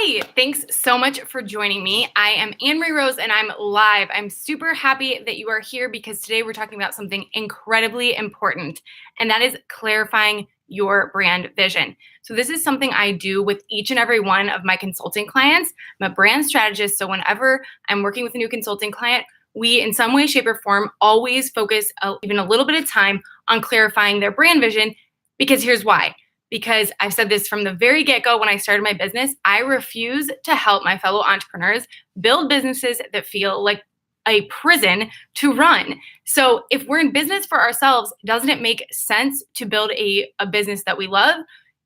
Hi, thanks so much for joining me. I am Anne-Marie Rose and I'm live. I'm super happy that you are here because today we're talking about something incredibly important, and that is clarifying your brand vision. So this is something I do with each and every one of my consulting clients. I'm a brand strategist, so whenever I'm working with a new consulting client, we in some way, shape, or form always focus even a little bit of time on clarifying their brand vision, because here's why. Because I've said this from the very get-go when I started my business, I refuse to help my fellow entrepreneurs build businesses that feel like a prison to run. So if we're in business for ourselves, doesn't it make sense to build a business that we love?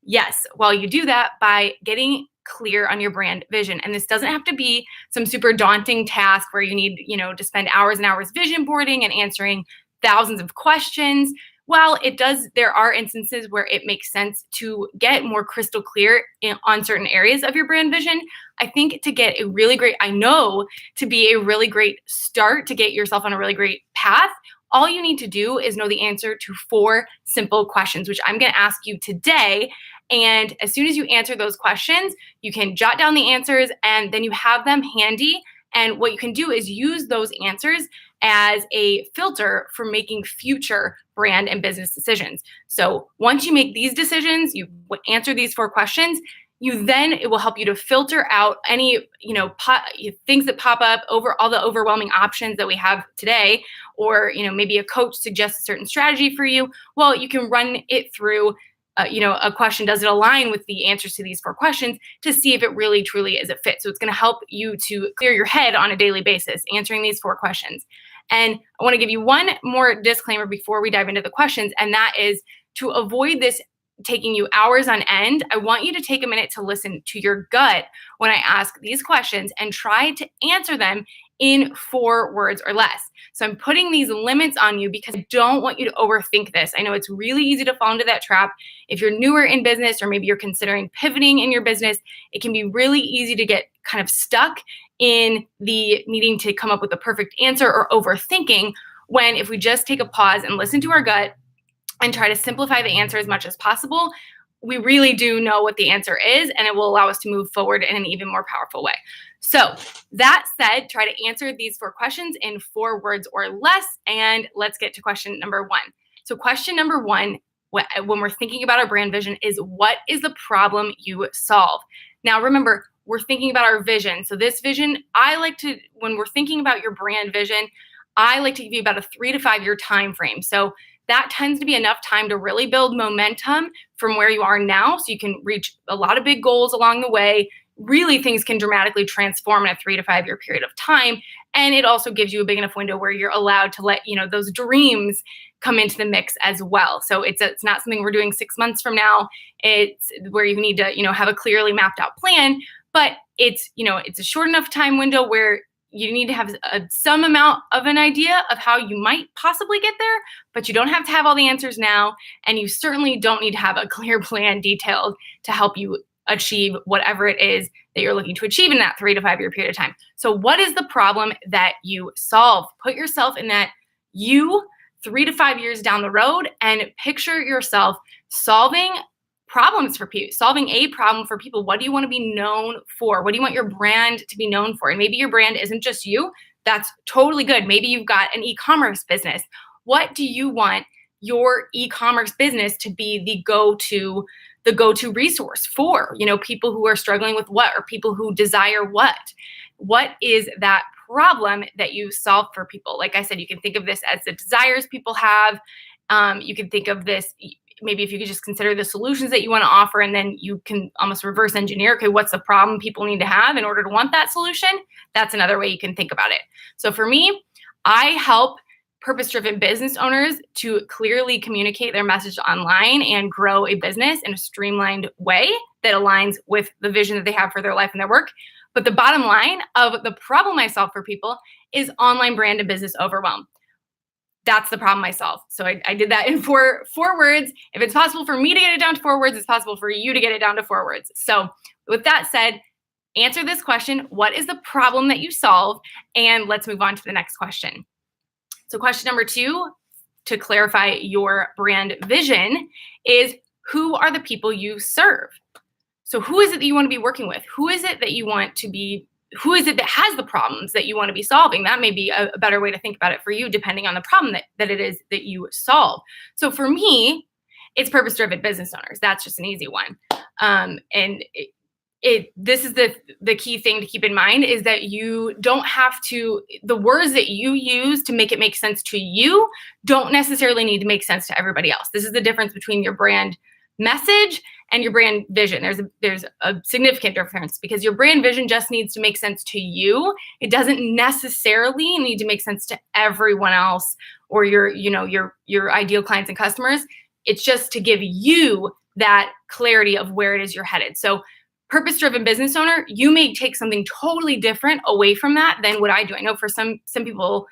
Yes. Well, you do that by getting clear on your brand vision. And this doesn't have to be some super daunting task where you need, to spend hours and hours vision boarding and answering thousands of questions. While it does, there are instances where it makes sense to get more crystal clear on certain areas of your brand vision. I think to get to be a really great start, to get yourself on a really great path, all you need to do is know the answer to 4 simple questions, which I'm going to ask you today. And as soon as you answer those questions, you can jot down the answers and then you have them handy. And what you can do is use those answers as a filter for making future brand and business decisions. So once you make these decisions, you answer these 4 questions, it will help you to filter out any, things that pop up over all the overwhelming options that we have today, or, maybe a coach suggests a certain strategy for you. Well, you can run it through a question, does it align with the answers to these 4 questions, to see if it really truly is a fit. So it's going to help you to clear your head on a daily basis, answering these 4 questions. And I want to give you one more disclaimer before we dive into the questions, and that is to avoid this taking you hours on end. I want you to take a minute to listen to your gut when I ask these questions and try to answer them in 4 words or less. So I'm putting these limits on you because I don't want you to overthink this. I know it's really easy to fall into that trap. If you're newer in business, or maybe you're considering pivoting in your business, it can be really easy to get kind of stuck in the needing to come up with a perfect answer or overthinking, when if we just take a pause and listen to our gut and try to simplify the answer as much as possible, we really do know what the answer is, and it will allow us to move forward in an even more powerful way. So that said, try to answer these 4 questions in 4 words or less, and let's get to question number 1. So question number 1, when we're thinking about our brand vision, is what is the problem you solve? Now remember, we're thinking about our vision. So this vision, when we're thinking about your brand vision, I like to give you about a 3 to 5 year time frame. So that tends to be enough time to really build momentum from where you are now, so you can reach a lot of big goals along the way. Really, things can dramatically transform in a 3 to 5 year period of time. And it also gives you a big enough window where you're allowed to let, those dreams come into the mix as well. So it's not something we're doing 6 months from now. It's where you need to, have a clearly mapped out plan, but it's a short enough time window where you need to have some amount of an idea of how you might possibly get there, but you don't have to have all the answers now. And you certainly don't need to have a clear plan detailed to help you achieve whatever it is that you're looking to achieve in that 3 to 5 year period of time. So what is the problem that you solve? Put yourself in that 3 to 5 years down the road and picture yourself solving problems for people, solving a problem for people. What do you want to be known for? What do you want your brand to be known for? And maybe your brand isn't just you. That's totally good. Maybe you've got an e-commerce business. What do you want your e-commerce business to be the go-to resource for? People who are struggling with what, or people who desire what? What is that problem that you solve for people? Like I said, you can think of this as the desires people have. You can think of this, maybe if you could just consider the solutions that you want to offer, and then you can almost reverse engineer, okay, what's the problem people need to have in order to want that solution? That's another way you can think about it. So for me, I help purpose-driven business owners to clearly communicate their message online and grow a business in a streamlined way that aligns with the vision that they have for their life and their work. But the bottom line of the problem I solve for people is online brand and business overwhelm. That's the problem I solve. So I did that in four words. If it's possible for me to get it down to 4 words, it's possible for you to get it down to 4 words. So with that said, answer this question: what is the problem that you solve? And let's move on to the next question. So question number 2, to clarify your brand vision, is who are the people you serve? So who is it that you want to be working with? Who is it that you want to be? Who is it that has the problems that you want to be solving? That may be a better way to think about it for you, depending on the problem that it is that you solve. So for me, it's purpose-driven business owners. That's just an easy one. And this is the key thing to keep in mind, is that you don't have to, the words that you use to make it make sense to you don't necessarily need to make sense to everybody else. This is the difference between your brand message and your brand vision. There's a significant difference, because your brand vision just needs to make sense to you. It doesn't necessarily need to make sense to everyone else or your ideal clients and customers. It's just to give you that clarity of where it is you're headed. So purpose-driven business owner, you may take something totally different away from that than what I do. I know for some people,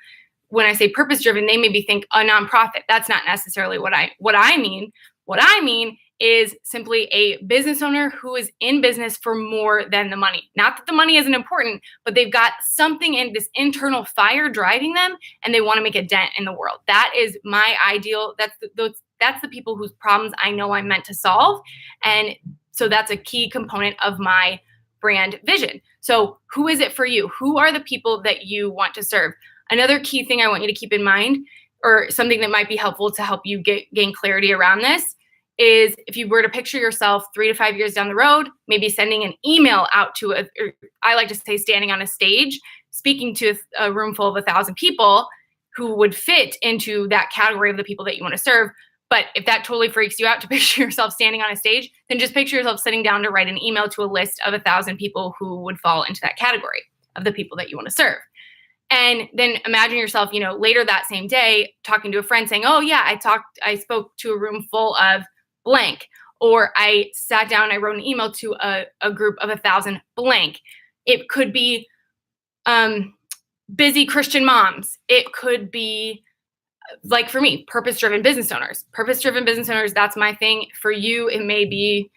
when I say purpose-driven, they maybe think a nonprofit. That's not necessarily what I mean. What I mean is simply a business owner who is in business for more than the money. Not that the money isn't important, but they've got something in this internal fire driving them, and they want to make a dent in the world. That is my ideal. That's the people whose problems I know I'm meant to solve. And so that's a key component of my brand vision. So who is it for you? Who are the people that you want to serve? Another key thing I want you to keep in mind, or something that might be helpful to help you gain clarity around this, is if you were to picture yourself 3 to 5 years down the road, maybe sending an email out to I like to say standing on a stage, speaking to a room full of 1,000 people who would fit into that category of the people that you want to serve. But if that totally freaks you out to picture yourself standing on a stage, then just picture yourself sitting down to write an email to a list of 1,000 people who would fall into that category of the people that you want to serve. And then imagine yourself, later that same day, talking to a friend saying, oh yeah, I spoke to a room full of blank, or I sat down, I wrote an email to a group of 1,000 blank. It could be busy Christian moms. It could be, like for me, purpose-driven business owners. Purpose-driven business owners, that's my thing. For you, it may be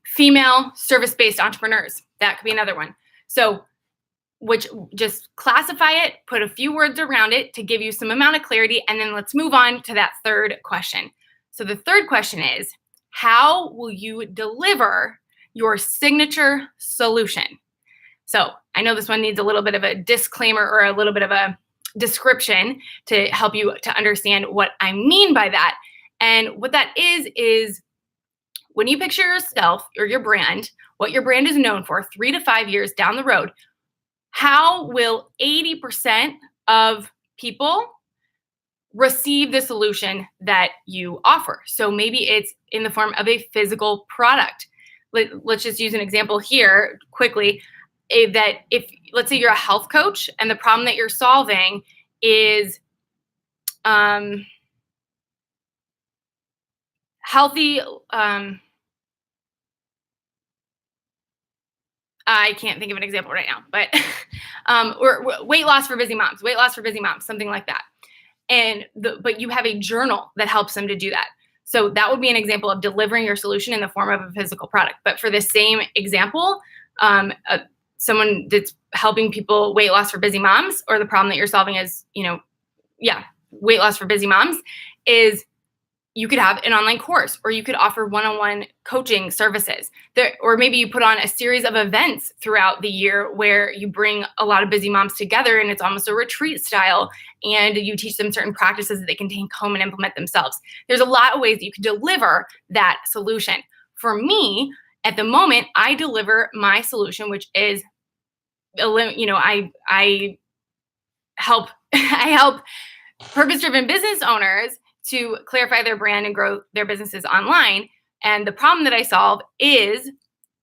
female service-based entrepreneurs. That could be another one. So which just classify it, put a few words around it to give you some amount of clarity, and then let's move on to that third question. So the third question is, how will you deliver your signature solution? So I know this one needs a little bit of a disclaimer or a little bit of a description to help you to understand what I mean by that. And what that is when you picture yourself or your brand, what your brand is known for 3 to 5 years down the road, how will 80% of people receive the solution that you offer? So maybe it's in the form of a physical product. Let's just use an example here quickly. That if, let's say you're a health coach and the problem that you're solving is healthy, I can't think of an example right now, but or weight loss for busy moms, something like that. But you have a journal that helps them to do that. So that would be an example of delivering your solution in the form of a physical product. But for the same example, someone that's helping people weight loss for busy moms, or the problem that you're solving is, weight loss for busy moms, is you could have an online course, or you could offer one-on-one coaching services there, or maybe you put on a series of events throughout the year where you bring a lot of busy moms together, and it's almost a retreat style, and you teach them certain practices that they can take home and implement themselves. There's a lot of ways that you can deliver that solution. For me, at the moment, I deliver my solution, which is, I help purpose-driven business owners to clarify their brand and grow their businesses online. And the problem that I solve is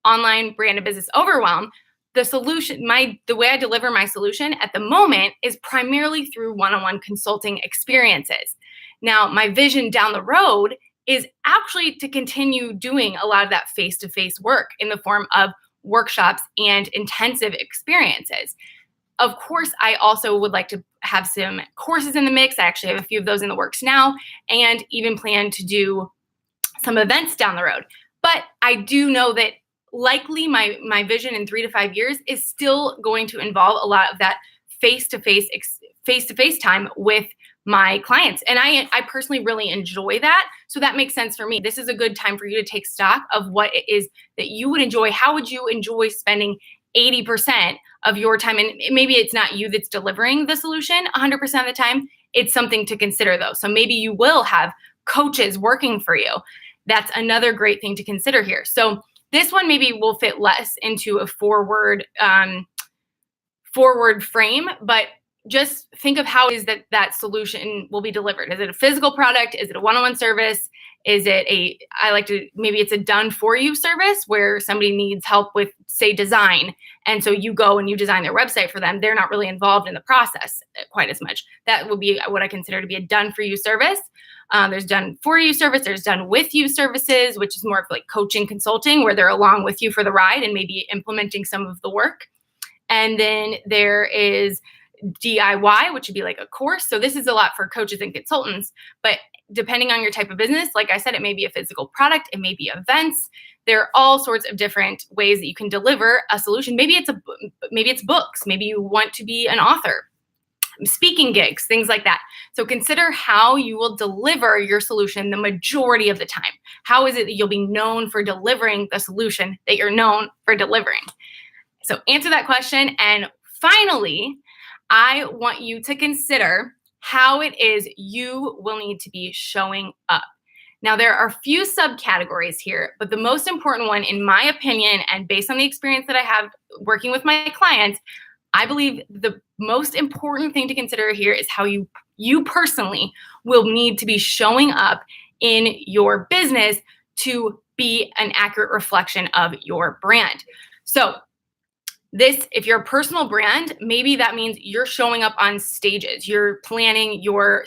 online brand and business overwhelm. The solution, the way I deliver my solution at the moment is primarily through one-on-one consulting experiences. Now, my vision down the road is actually to continue doing a lot of that face-to-face work in the form of workshops and intensive experiences. Of course, I also would like to have some courses in the mix. I actually have a few of those in the works now, and even plan to do some events down the road. But I do know that likely my vision in 3 to 5 years is still going to involve a lot of that face-to-face time with my clients. And I personally really enjoy that. So that makes sense for me. This is a good time for you to take stock of what it is that you would enjoy. How would you enjoy spending 80% of your time? And maybe it's not you that's delivering the solution 100% of the time. It's something to consider though. So maybe you will have coaches working for you. That's another great thing to consider here. So this one maybe will fit less into a forward frame, but just think of how it is that solution will be delivered. Is it a physical product? Is it a one-on-one service? Is it maybe it's a done for you service where somebody needs help with, say, design. And so you go and you design their website for them. They're not really involved in the process quite as much. That would be what I consider to be a done for you service. There's done for you service. There's done with you services, which is more of like coaching, consulting, where they're along with you for the ride and maybe implementing some of the work. And then there is DIY, which would be like a course. So this is a lot for coaches and consultants, but depending on your type of business, like I said, it may be a physical product, it may be events. There are all sorts of different ways that you can deliver a solution. Maybe it's books. Maybe you want to be an author, speaking gigs, things like that. So consider how you will deliver your solution the majority of the time. How is it that you'll be known for delivering the solution that you're known for delivering? So answer that question. And finally, I want you to consider how it is you will need to be showing up. Now, there are a few subcategories here, but the most important one, in my opinion, and based on the experience that I have working with my clients, I believe the most important thing to consider here is how you personally will need to be showing up in your business to be an accurate reflection of your brand. So if you're a personal brand, maybe that means you're showing up on stages. You're planning your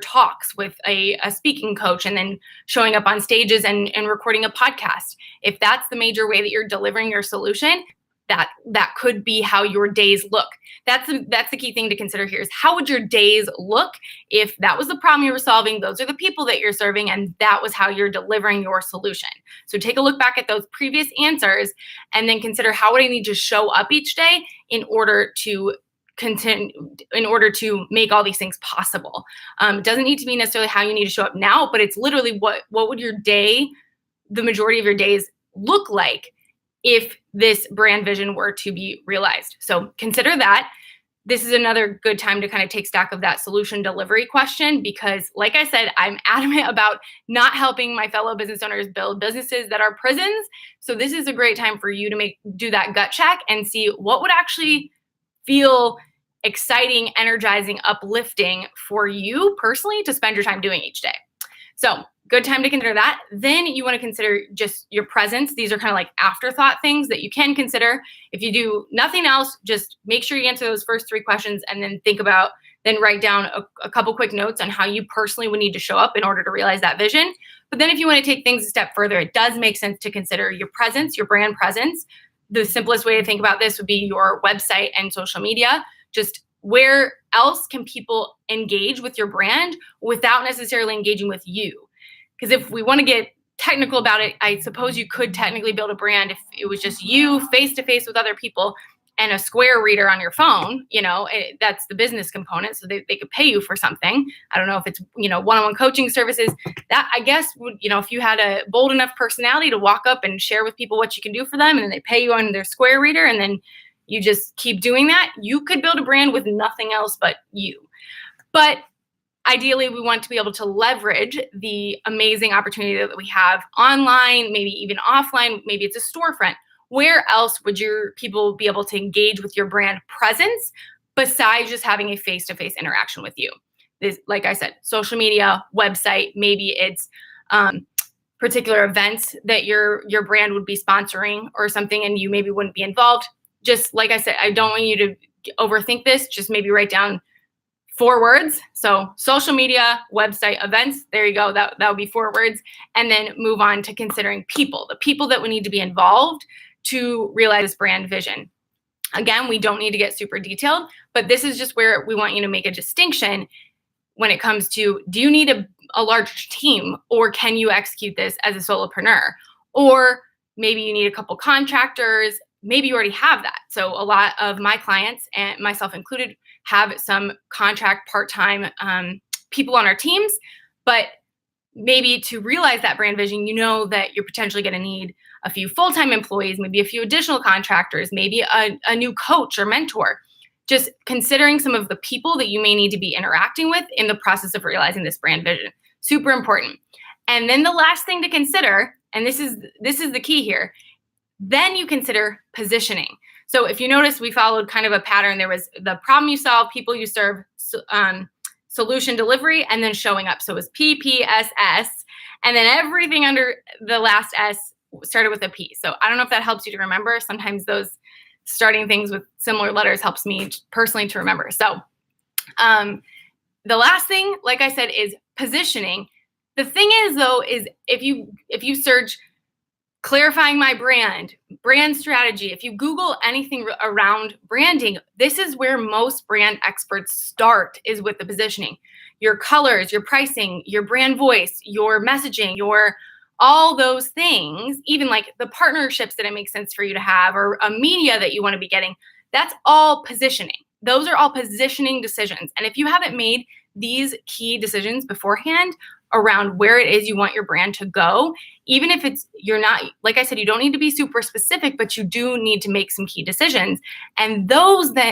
talks with a speaking coach and then showing up on stages and recording a podcast. If that's the major way that you're delivering your solution, that could be how your days look. That's the key thing to consider here is how would your days look if that was the problem you were solving, those are the people that you're serving, and that was how you're delivering your solution. So take a look back at those previous answers and then consider how would I need to show up each day in order to make all these things possible. It doesn't need to be necessarily how you need to show up now, but it's literally what would your day, the majority of your days, look like if this brand vision were to be realized. So consider that. This is another good time to kind of take stock of that solution delivery question because, like I said, I'm adamant about not helping my fellow business owners build businesses that are prisons. So this is a great time for you to do that gut check and see what would actually feel exciting, energizing, uplifting for you personally to spend your time doing each day. So good time to consider that. Then you want to consider just your presence. These are kind of like afterthought things that you can consider. If you do nothing else, just make sure you answer those first 3 questions and then write down a couple quick notes on how you personally would need to show up in order to realize that vision. But then if you want to take things a step further, it does make sense to consider your presence, your brand presence. The simplest way to think about this would be your website and social media. Just where else can people engage with your brand without necessarily engaging with you? Because if we want to get technical about it, I suppose you could technically build a brand if it was just you face-to-face with other people and a Square reader on your phone. That's the business component. So they could pay you for something. I don't know if it's, one-on-one coaching services. That, I guess, would, if you had a bold enough personality to walk up and share with people what you can do for them, and then they pay you on their Square reader, and then you just keep doing that, you could build a brand with nothing else but you. But ideally, we want to be able to leverage the amazing opportunity that we have online, maybe even offline. Maybe it's a storefront. Where else would your people be able to engage with your brand presence besides just having a face-to-face interaction with you? This, like I said, social media, website, maybe it's particular events that your brand would be sponsoring or something, and you maybe wouldn't be involved. Just like I said, I don't want you to overthink this. Just maybe write down 4 words. So social media, website, events. There you go. That would be 4 words. And then move on to considering people, the people that would need to be involved to realize this brand vision. Again, we don't need to get super detailed, but this is just where we want you to make a distinction when it comes to, do you need a large team, or can you execute this as a solopreneur? Or maybe you need a couple contractors. Maybe you already have that. So a lot of my clients, and myself included, have some contract part-time people on our teams, but maybe to realize that brand vision, you know that you're potentially going to need a few full-time employees, maybe a few additional contractors, maybe a new coach or mentor. Just considering some of the people that you may need to be interacting with in the process of realizing this brand vision. Super important. And then the last thing to consider, and this is the key here, then you consider positioning. So if you notice, we followed kind of a pattern. There was the problem you solve, people you serve, solution delivery, and then showing up. So it was PPSS, and then everything under the last S started with a P. So I don't know if that helps you to remember. Sometimes those starting things with similar letters helps me personally to remember. So the last thing, like I said, is positioning. The thing is, though, is if you search clarifying my brand strategy, if you Google anything around branding, this is where most brand experts start, is with the positioning. Your colors, your pricing, your brand voice, your messaging, all those things, even like the partnerships that it makes sense for you to have, or a media that you want to be getting, that's all positioning. Those are all positioning decisions. And if you haven't made these key decisions beforehand around where it is you want your brand to go, even if you're not, like I said, you don't need to be super specific, but you do need to make some key decisions. And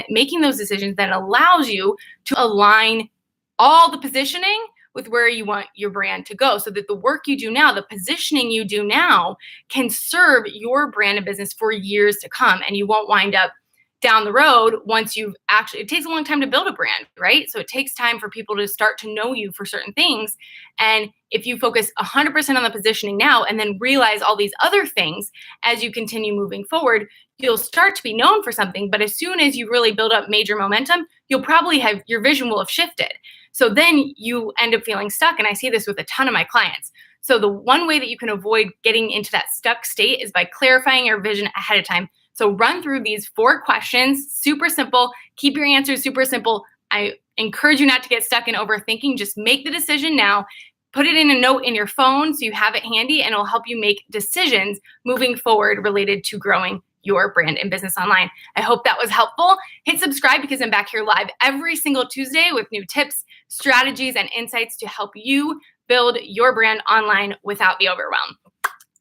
making those decisions then allows you to align all the positioning with where you want your brand to go, so that the work you do now, the positioning you do now, can serve your brand and business for years to come. And you won't wind up down the road once it takes a long time to build a brand, right? So it takes time for people to start to know you for certain things. And if you focus 100% on the positioning now and then realize all these other things as you continue moving forward, you'll start to be known for something. But as soon as you really build up major momentum, you'll probably your vision will have shifted. So then you end up feeling stuck. And I see this with a ton of my clients. So the one way that you can avoid getting into that stuck state is by clarifying your vision ahead of time. So run through these 4 questions, super simple. Keep your answers super simple. I encourage you not to get stuck in overthinking. Just make the decision now. Put it in a note in your phone so you have it handy, and it'll help you make decisions moving forward related to growing your brand and business online. I hope that was helpful. Hit subscribe, because I'm back here live every single Tuesday with new tips, strategies, and insights to help you build your brand online without the overwhelm.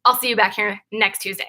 I'll see you back here next Tuesday.